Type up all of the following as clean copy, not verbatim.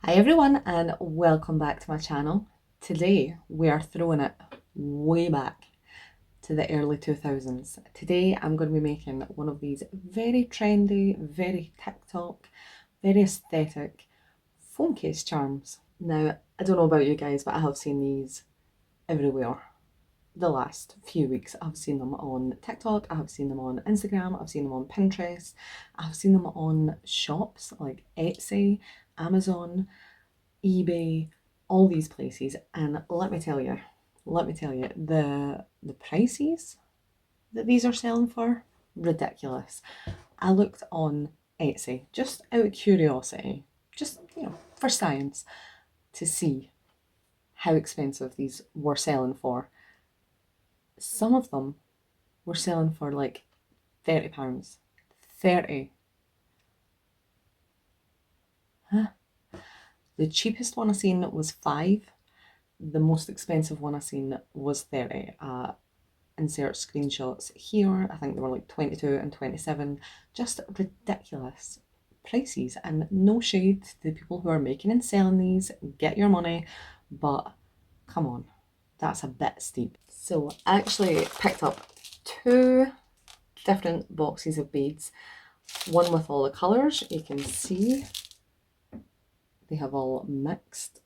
Hi everyone and welcome back to my channel. Today we are throwing it way back to the early 2000s. Today I'm going to be making one of these very trendy, very TikTok, very aesthetic phone case charms. Now I don't know about you guys, but I have seen these everywhere. The last few weeks I've seen them on TikTok, I have seen them on Instagram, I've seen them on Pinterest, I've seen them on shops like Etsy, Amazon, eBay, all these places, and let me tell you, the prices that these are selling for, ridiculous. I looked on Etsy just out of curiosity, just for science, to see how expensive these were selling for. Some of them were selling for like £30. 30. Huh? The cheapest one I seen was 5. The most expensive one I seen was 30. Insert screenshots here. I think they were like 22 and 27. Just ridiculous prices, and no shade to the people who are making and selling these. Get your money, but come on, that's a bit steep. So I actually picked up 2 different boxes of beads. One with all the colours, you can see they have all mixed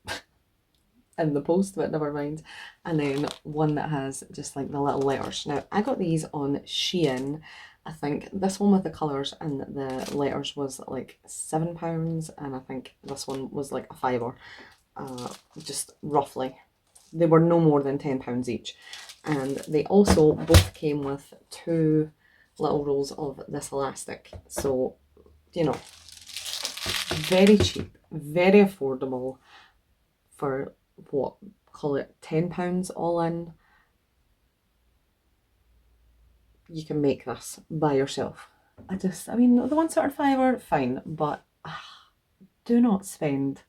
in the post, but never mind. And then one that has just like the little letters. Now I got these on Shein. I think this one with the colours and the letters was like £7, and I think this one was like a fiver, just roughly. They were no more than £10 each, and they also both came with 2 little rolls of this elastic. So very cheap, very affordable for what, call it £10 all in. You can make this by yourself. I mean, the ones that are fiver, fine, but do not spend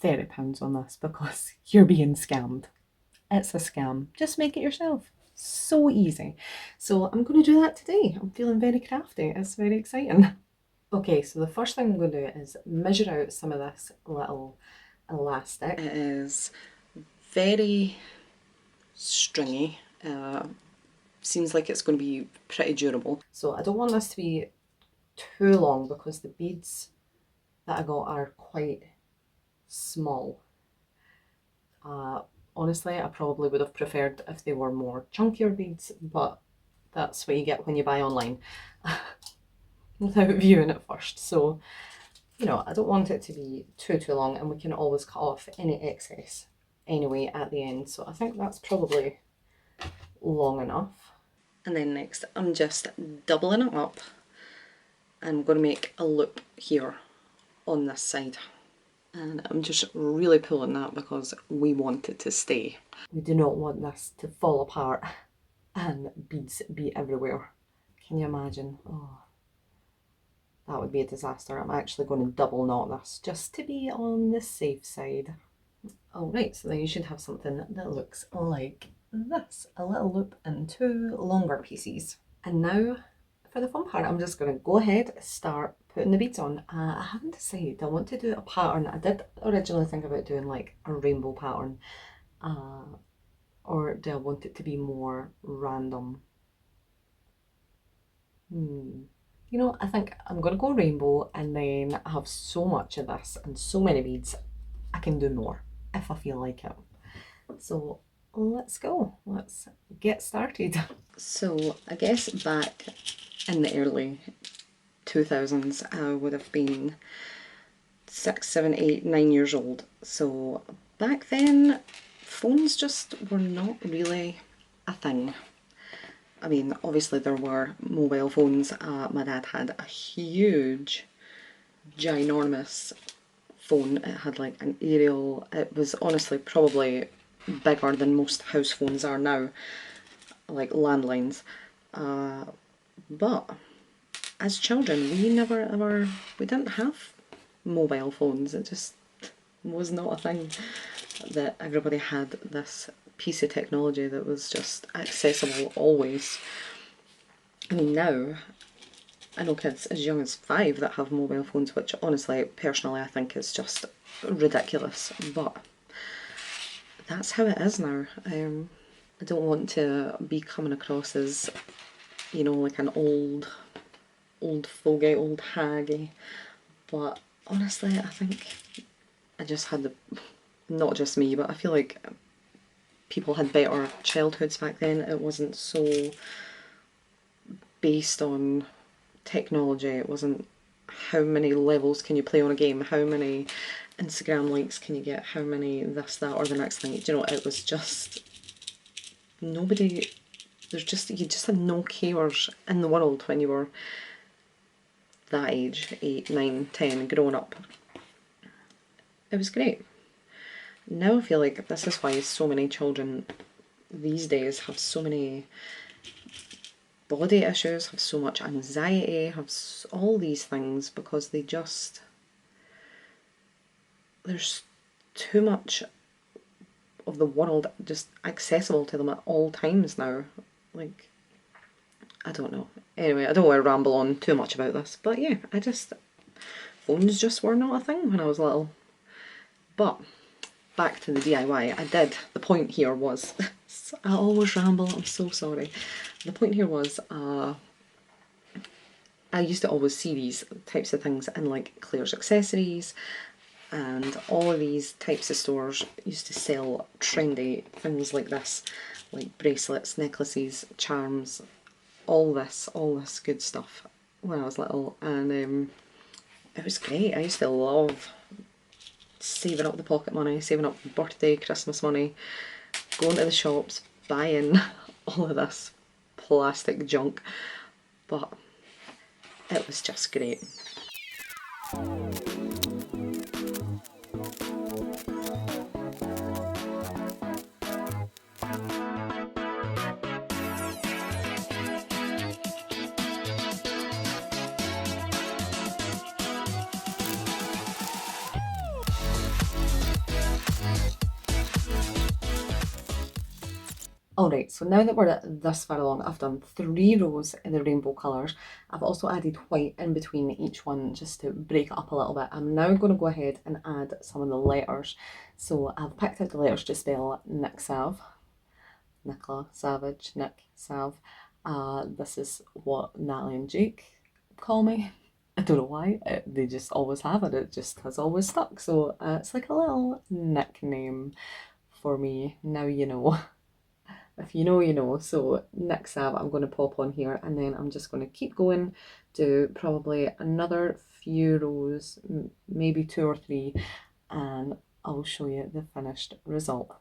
£30 on this because you're being scammed. It's a scam. Just make it yourself. So easy. So I'm going to do that today. I'm feeling very crafty. It's very exciting. Okay, so the first thing I'm going to do is measure out some of this little elastic. It is very stringy. Seems like it's going to be pretty durable. So I don't want this to be too long because the beads that I got are quite small. Honestly, I probably would have preferred if they were more chunkier beads, but that's what you get when you buy online without viewing it first. So, I don't want it to be too long, and we can always cut off any excess anyway at the end. So I think that's probably long enough. And then next, I'm just doubling it up. I'm going to make a loop here on this side. And I'm just really pulling that because we want it to stay. We do not want this to fall apart and beads be everywhere. Can you imagine? Oh, that would be a disaster. I'm actually going to double knot this just to be on the safe side. Alright, so then you should have something that looks like this. A little loop and 2 longer pieces. And now for the fun part, I'm just going to go ahead, start putting the beads on. I haven't decided. I want to do a pattern. I did originally think about doing like a rainbow pattern, or do I want it to be more random? I think I'm going to go rainbow, and then I have so much of this and so many beads, I can do more if I feel like it. So let's go. Let's get started. So I guess back in the early 2000s, I would have been 6, 7, 8, 9 years old. So back then, phones just were not really a thing. I mean, obviously there were mobile phones. My dad had a huge, ginormous phone. It had like an aerial. It was honestly probably bigger than most house phones are now, like landlines. But as children, we didn't have mobile phones. It just was not a thing that everybody had this piece of technology that was just accessible always. I mean, now I know kids as young as 5 that have mobile phones, which honestly, personally, I think is just ridiculous. But that's how it is now. I don't want to be coming across as, you know, like an old fogey, old haggy. But honestly, I think I just had the, not just me, but I feel like people had better childhoods back then. It wasn't so based on technology. It wasn't how many levels can you play on a game, how many Instagram likes can you get, how many this, that, or the next thing. You know, it was just nobody. You just had no cares in the world when you were that age, 8, 9, 10, growing up. It was great. Now I feel like this is why so many children these days have so many body issues, have so much anxiety, have all these things, because there's too much of the world just accessible to them at all times now. Like, I don't know. Anyway, I don't want to ramble on too much about this, but yeah, phones just were not a thing when I was little. But back to the DIY. The point here was, I always ramble, I'm so sorry. The point here was, I used to always see these types of things in like Claire's Accessories, and all of these types of stores used to sell trendy things like this, like bracelets, necklaces, charms, all this good stuff when I was little, and it was great. I used to love saving up the pocket money, saving up birthday, Christmas money, going to the shops, buying all of this plastic junk, but it was just great. Alright, so now that we're this far along, I've done 3 rows in the rainbow colours. I've also added white in between each one just to break it up a little bit. I'm now going to go ahead and add some of the letters. So I've picked out the letters to spell Nicola Savage, Nick Sav. This is what Natalie and Jake call me. I don't know why, they just always have it, it just has always stuck. So it's like a little nickname for me. Now you know. If you know, you know. So Nick Sav I'm going to pop on here, and then I'm just going to keep going, do probably another few rows, maybe 2 or 3, and I'll show you the finished result.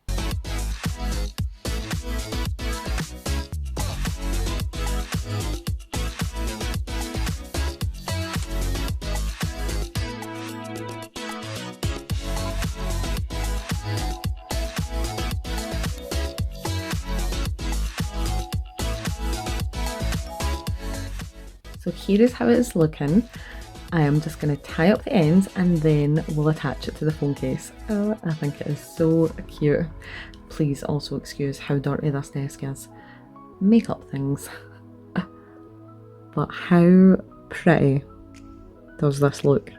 So here is how it is looking. I am just going to tie up the ends and then we'll attach it to the phone case. Oh, I think it is so cute. Please also excuse how dirty this desk is. Makeup things. But how pretty does this look?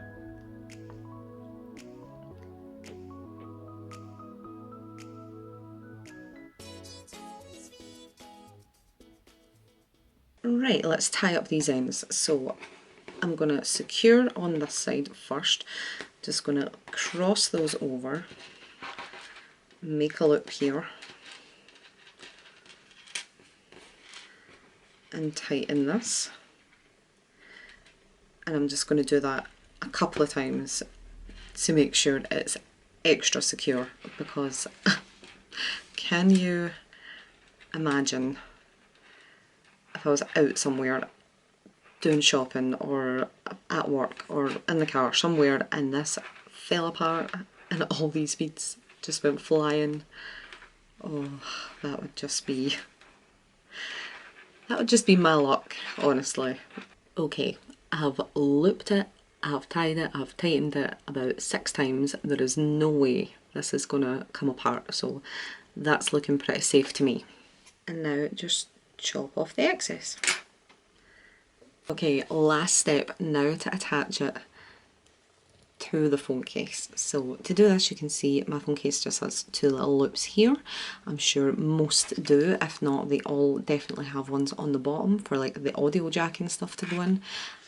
Right, let's tie up these ends. So I'm going to secure on this side first. Just going to cross those over, make a loop here, and tighten this. And I'm just going to do that a couple of times to make sure it's extra secure, because can you imagine if I was out somewhere doing shopping or at work or in the car somewhere and this fell apart and all these beads just went flying? Oh, that would just be my luck, honestly. Okay, I've looped it, I've tied it, I've tightened it about 6 times. There is no way this is gonna come apart, so that's looking pretty safe to me. And now just chop off the excess. Okay, last step now to attach it to the phone case. So to do this, you can see my phone case just has two little loops here. I'm sure most do. If not, they all definitely have ones on the bottom for like the audio jack and stuff to go in.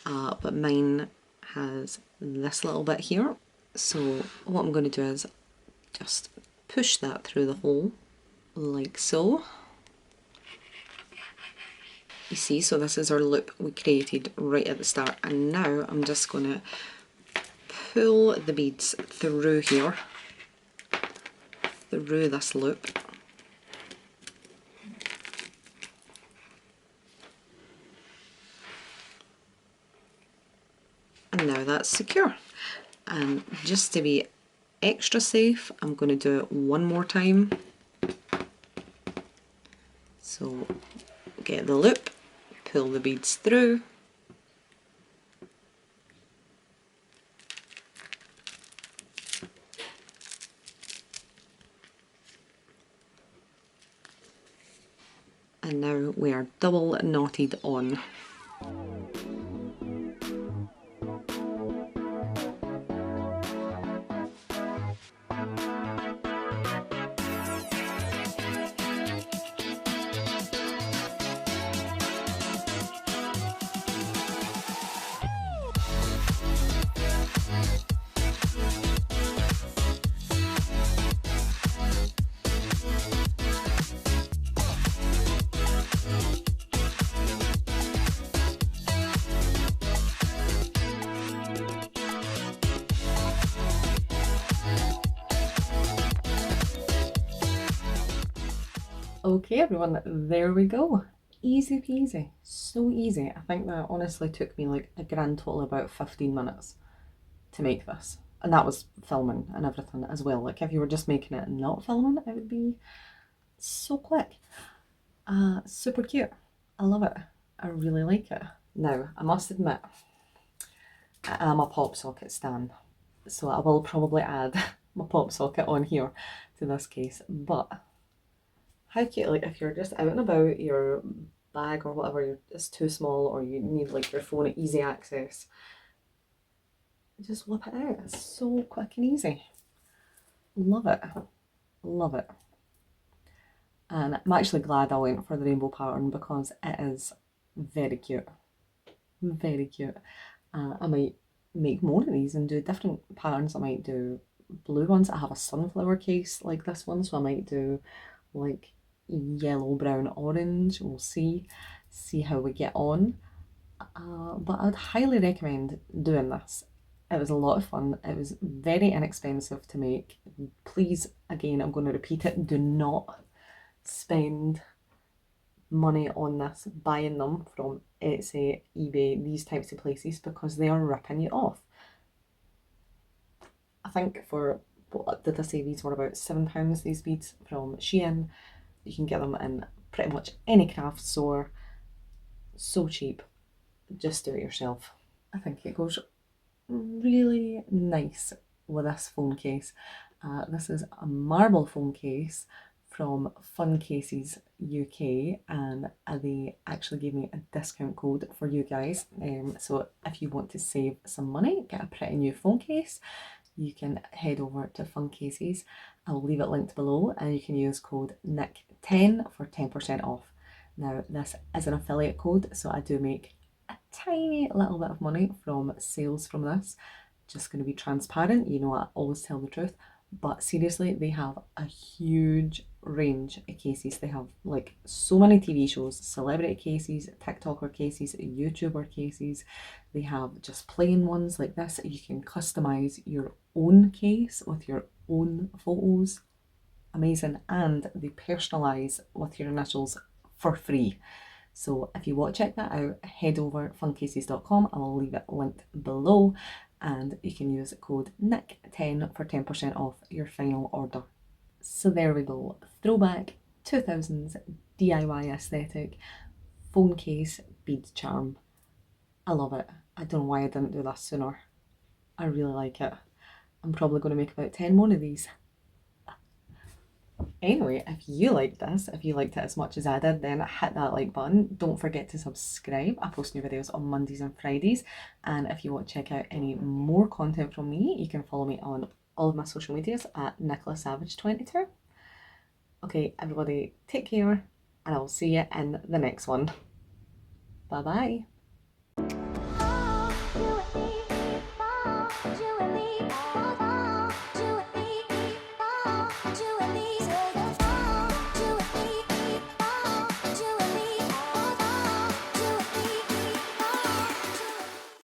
But mine has this little bit here. So what I'm going to do is just push that through the hole like so. You see, so this is our loop we created right at the start, and now I'm just going to pull the beads through here, through this loop. And now that's secure. And just to be extra safe, I'm going to do it one more time. So get the loop, pull the beads through, and now we are double knotted on. Okay everyone, there we go. Easy peasy, so easy. I think that honestly took me like a grand total of about 15 minutes to make this. And that was filming and everything as well. Like if you were just making it and not filming, it would be so quick. Super cute. I love it. I really like it. Now, I must admit, I am a pop socket stan. So I will probably add my pop socket on here to this case. But how cute, like if you're just out and about, your bag or whatever is too small, or you need like your phone at easy access, just whip it out. It's so quick and easy. Love it. Love it. And I'm actually glad I went for the rainbow pattern because it is very cute. Very cute. I might make more of these and do different patterns. I might do blue ones. I have a sunflower case like this one, so I might do like yellow, brown, orange. We'll see how we get on. But I'd highly recommend doing this. It was a lot of fun. It was very inexpensive to make. Please, again, I'm going to repeat it, do not spend money on this, buying them from Etsy, eBay, these types of places, because they are ripping you off. I think for, what did I say, these were about £7, these beads from Shein. You can get them in pretty much any craft store. So cheap. Just do it yourself. I think it goes really nice with this phone case. This is a marble phone case from Fun Cases UK, and they actually gave me a discount code for you guys. So if you want to save some money, get a pretty new phone case, you can head over to Fun Cases. I'll leave it linked below, and you can use code NIC10 for 10% off. Now this is an affiliate code, so I do make a tiny little bit of money from sales from this. Just going to be transparent, you know, I always tell the truth. But seriously, they have a huge range of cases. They have like so many TV shows, celebrity cases, TikToker cases, YouTuber cases. They have just plain ones like this. You can customize your own case with your own photos. Amazing. And they personalize with your initials for free. So if you want to check that out, head over funcases.com. I will leave it linked below, and you can use code NIC10 for 10% off your final order. So there we go. Throwback 2000s DIY aesthetic phone case bead charm. I love it. I don't know why I didn't do that sooner. I really like it. I'm probably going to make about 10 more of these. Anyway, if you liked this, if you liked it as much as I did, then hit that like button. Don't forget to subscribe. I post new videos on Mondays and Fridays. And if you want to check out any more content from me, you can follow me on all of my social medias at Nicola Savage 22. Okay, everybody, take care, and I'll see you in the next one. Bye bye. You and me, you and me.